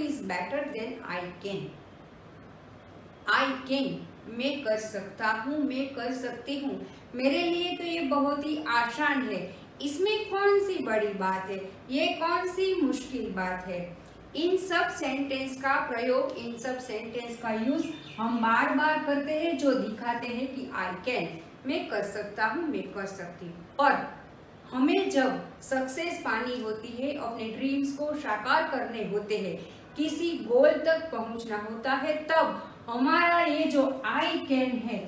Is better than I can. I can, मैं कर सकता हूँ, मैं कर सकती हूँ, मेरे लिए तो ये बहुत ही आसान है। इसमें कौन सी बड़ी बात है, ये कौन सी मुश्किल बात है। इन सब सेंटेंस का प्रयोग, इन सब सेंटेंस का यूज हम बार बार करते हैं, जो दिखाते हैं कि आई कैन, मैं कर सकता हूँ, मैं कर सकती हूँ। और हमें जब सक्सेस पानी होती है, अपने ड्रीम्स को साकार करने होते हैं, किसी गोल तक पहुंचना होता है, तब हमारा ये जो आई कैन है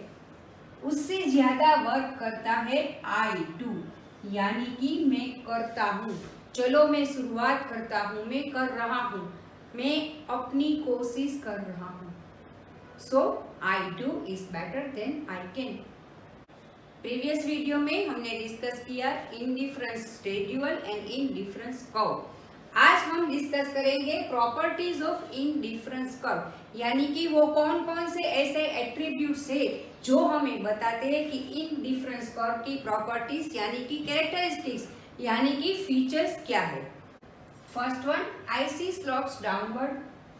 उससे ज्यादा वर्क करता है आई डू, यानी कि मैं करता हूँ। चलो मैं शुरुआत करता हूँ, मैं कर रहा हूँ, मैं अपनी कोशिश कर रहा हूँ। So I do is better than I can. Previous video में हमने डिस्कस किया indifference schedule and indifference curve. आज हम डिस्कस करेंगे प्रॉपर्टीज ऑफ इंडिफरेंस कर्व, यानी कि वो कौन कौन से ऐसे एट्रीब्यूट्स है जो हमें बताते हैं कि इंडिफरेंस कर्व की प्रॉपर्टीज यानी कि कैरेक्टरिस्टिक्स यानी कि फीचर्स क्या है। First one, IC slopes downward,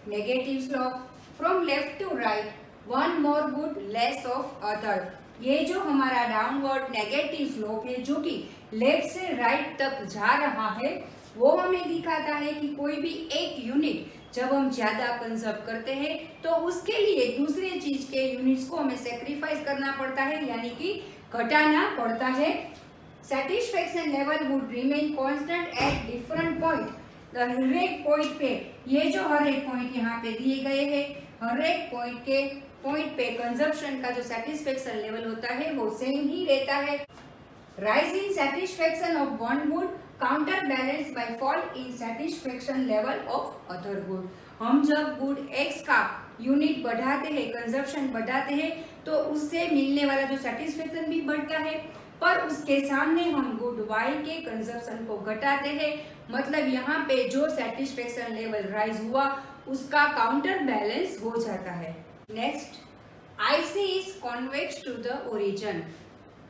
negative slope, from left to right, one more good less of other. ये जो हमारा डाउनवर्ड नेगेटिव स्लोप है जो कि लेफ्ट से राइट तक जा रहा है, वो हमें दिखाता है कि कोई भी एक यूनिट जब हम ज्यादा कंजर्व करते हैं तो उसके लिए दूसरे चीज के यूनिट्स को हमें सेक्रीफाइस करना पड़ता है, यानी कि घटाना पड़ता है। Satisfaction level would remain constant at different point. हर एक पॉइंट पे, ये जो हर एक पॉइंट यहाँ पे दिए गए हैं, हर एक पॉइंट पे कंजप्शन का जो सेटिस्फेक्शन लेवल होता है वो सेम ही रहता है। Rise in satisfaction of one good counter balance bye fall in satisfaction level of other good. हम जब गुड एक्स का यूनिट बढ़ाते हैं, कंजप्शन बढ़ाते हैं, तो उससे मिलने वाला जो सेटिस्फेक्शन भी बढ़ता है, पर उसके सामने हम गुड वाई के कंजप्शन को घटाते हैं, मतलब यहाँ पे जो सेटिस्फेक्शन लेवल राइज हुआ उसका काउंटर बैलेंस हो जाता है। Next, IC is convex to the origin.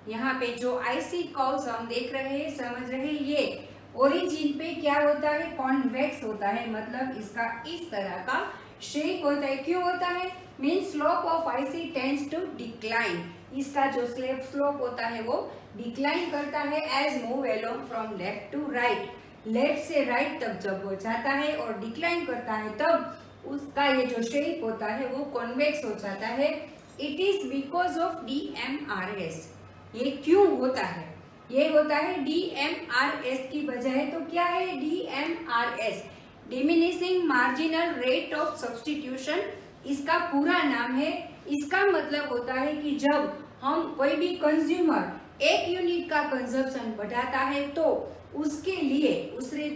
यहाँ पे जो IC कर्व्स हम देख रहे हैं, समझ रहे हैं, ये ओरिजिन पे क्या होता है, कॉन्वेक्स होता है, मतलब इसका इस तरह का शेप होता है। क्यों होता है? Mean slope of IC tends to decline. इसका जो स्लोप होता है वो डिक्लाइन करता है as move along from left to right. Left से राइट तक जब वो जाता है और डिक्लाइन करता है, तब उसका ये जो शेप होता है वो कॉन्वेक्स हो जाता है। It is because of DMRS। ये क्यों होता है? ये होता है DMRS की वजह है। तो क्या है DMRS? Diminishing marginal rate of substitution इसका पूरा नाम है। इसका मतलब होता है कि जब हम कोई भी कंज्यूमर एक यूनिट का कंजप्शन बढ़ाता है तो उसके लिए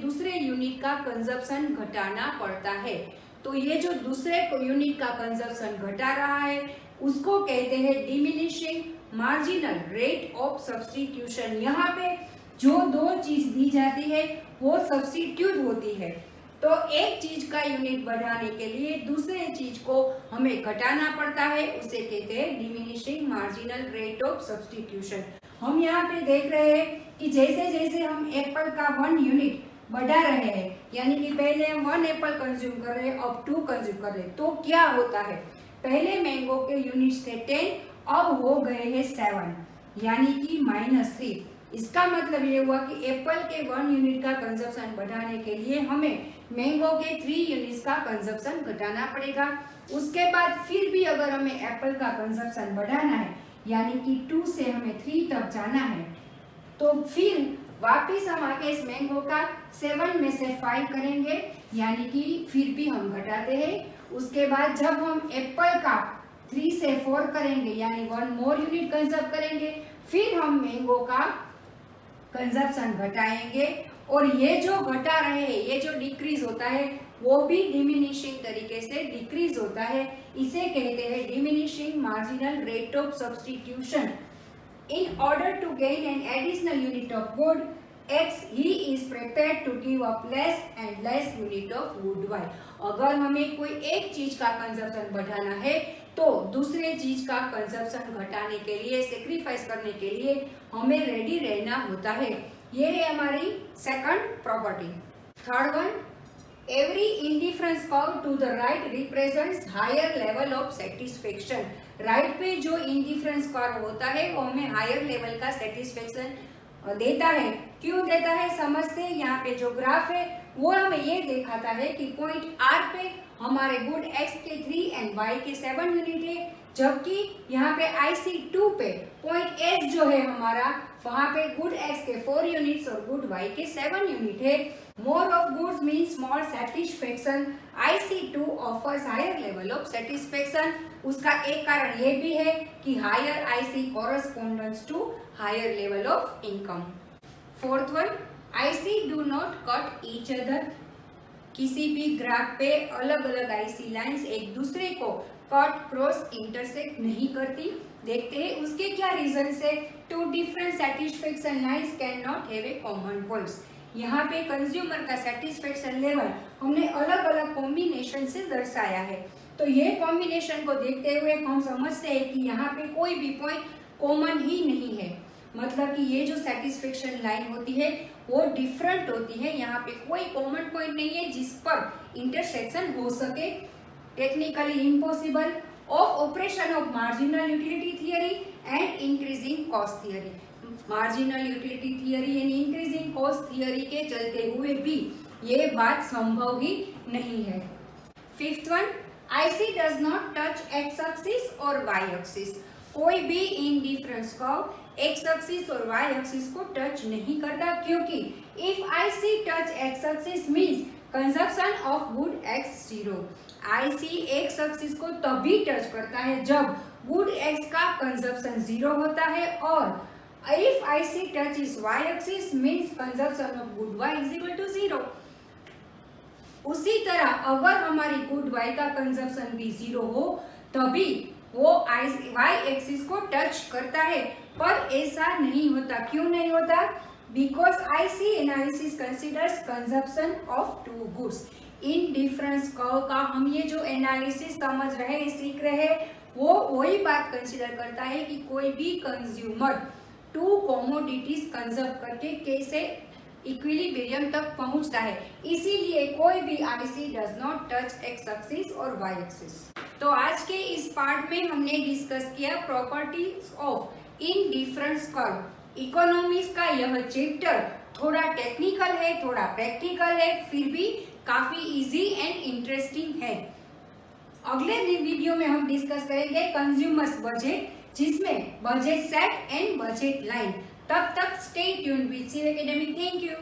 दूसरे यूनिट का कंजप्शन घटाना पड़ता है। तो ये जो दूसरे यूनिट का कंजप्शन घटा रहा है उसको कहते हैं diminishing marginal rate of substitution. यहाँ पे जो दो चीज दी जाती है वो सब्स्टिट्यूट होती है। तो एक चीज का यूनिट बढ़ाने के लिए दूसरे चीज को हमें घटाना पड़ता है, उसे कहते हैं diminishing marginal rate of substitution. हम यहाँ पे देख रहे हैं कि जैसे जैसे हम एप्पल का 1 यूनिट बढ़ा रहे हैं, यानी कि पहले हम 1 एप्पल कंज्यूम कर रहे हैं, अब 2 कंज्यूम कर रहे हैं, तो क्या होता है, पहले मैंगो के यूनिट्स थे 10, अब हो गए हैं 7, यानी कि -3। इसका मतलब ये हुआ कि एप्पल के 1 यूनिट का कंजप्शन बढ़ाने के लिए हमें मैंगो के 3 यूनिट्स का कंजप्शन घटाना पड़ेगा। उसके बाद फिर भी अगर हमें एप्पल का कंजप्शन बढ़ाना है, यानी कि 2 से हमें 3 तक जाना है, तो फिर वापिस हम आके इस मैंगो का 7 में से 5 करेंगे, यानी कि फिर भी हम घटाते हैं। उसके बाद जब हम एप्पल का 3 से 4 करेंगे, यानी 1 मोर यूनिट कंजर्व करेंगे, फिर हम मैंगो का कंजप्शन घटाएंगे। और ये जो घटा रहे हैं, ये जो डिक्रीज होता है वो भी डिमिनिशिंग तरीके से डिक्रीज होता है। इसे कहते हैं diminishing marginal rate of substitution. In order to gain an additional unit of good X, he is prepared to give up less and less unit of good Y। अगर हमें कोई एक चीज का कंजप्शन बढ़ाना है तो दूसरे चीज का कंजप्शन घटाने के लिए, सेक्रीफाइस करने के लिए हमें रेडी रहना होता है। ये है हमारी second property. Third one, Every indifference curve to the right represents higher level of satisfaction. Right पे जो इंडिफरेंस कर्व होता है वो हमें हायर लेवल का सेटिस्फेक्शन देता है। क्यों देता है समझते हैं। यहाँ पे जो ग्राफ है वो हमें ये दिखाता है कि पॉइंट आर पे हमारे गुड एक्स के 3 एंड वाई के 7 यूनिट है, जबकि यहाँ पे IC2 पे पॉइंट एस जो है हमारा वहाँ पे गुड एक्स के 4 यूनिट्स और गुड वाई के 7 यूनिट है। More of goods mean small satisfaction. IC2 offers higher level of satisfaction. उसका एक कारण ये भी है कि higher IC correspondence to higher level of income. Fourth one, IC do not cut each other. किसी भी ग्राफ पे अलग अलग IC लाइंस एक दूसरे को कट क्रॉस इंटरसेक्ट नहीं करती। देखते हैं उसके क्या रीजन है। Two different satisfaction lines can not have a common points. यहाँ पे कंज्यूमर का सेटिस्फेक्शन लेवल हमने अलग अलग कॉम्बिनेशन से दर्शाया है। तो ये कॉम्बिनेशन को देखते हुए हम समझते हैं कि यहाँ पे कोई भी पॉइंट कॉमन ही नहीं है। मतलब कि ये जो सेटिस्फेक्शन लाइन होती है वो डिफरेंट होती है। यहाँ पे कोई कॉमन पॉइंट नहीं है जिस पर इंटरसेक्शन हो सके। Technically impossible. Of operation of marginal utility theory and increasing cost theory. Marginal utility theory and increasing cost theory के चलते हुए भी ये बात संभव ही नहीं है। Fifth one, IC does not touch x axis और वाई एक्सिस। कोई भी इंडिफरेंस कर्व एक्स एक्सिस और वाई एक्सिस को टच नहीं करता, क्योंकि if IC touch x axis means consumption of good x 0। IC x axis को तभी टच करता है जब गुड एक्स का कंजप्शन 0 होता है, और if IC touches y axis means consumption of good y is equal to 0। उसी तरह अगर हमारी गुड y का कंजप्शन भी 0 हो तभी वो y एक्सिस को टच करता है, पर ऐसा नहीं होता। क्यों नहीं होता? Because IC analysis considers consumption of two goods. Indifference curve का हम ये जो एनालिसिस समझ रहे हैं, सीख रहे हैं, वो वही बात कंसिडर करता है कि कोई भी कंज्यूमर टू कॉमोडिटीज कंजर्व करके कैसे इक्विलिब्रियम तक पहुंचता है। इसीलिए कोई भी IC does not touch x axis और वाई एक्सिस। तो आज के इस पार्ट में हमने डिस्कस किया properties of indifference curve. Economics का यह चैप्टर थोड़ा टेक्निकल है, थोड़ा प्रैक्टिकल है, फिर भी काफी इजी एंड इंटरेस्टिंग है। अगले वीडियो में हम डिस्कस करेंगे कंज्यूमर्स बजट, जिसमें budget set and budget line. तब तक stay tuned with Siv Academy. Thank you.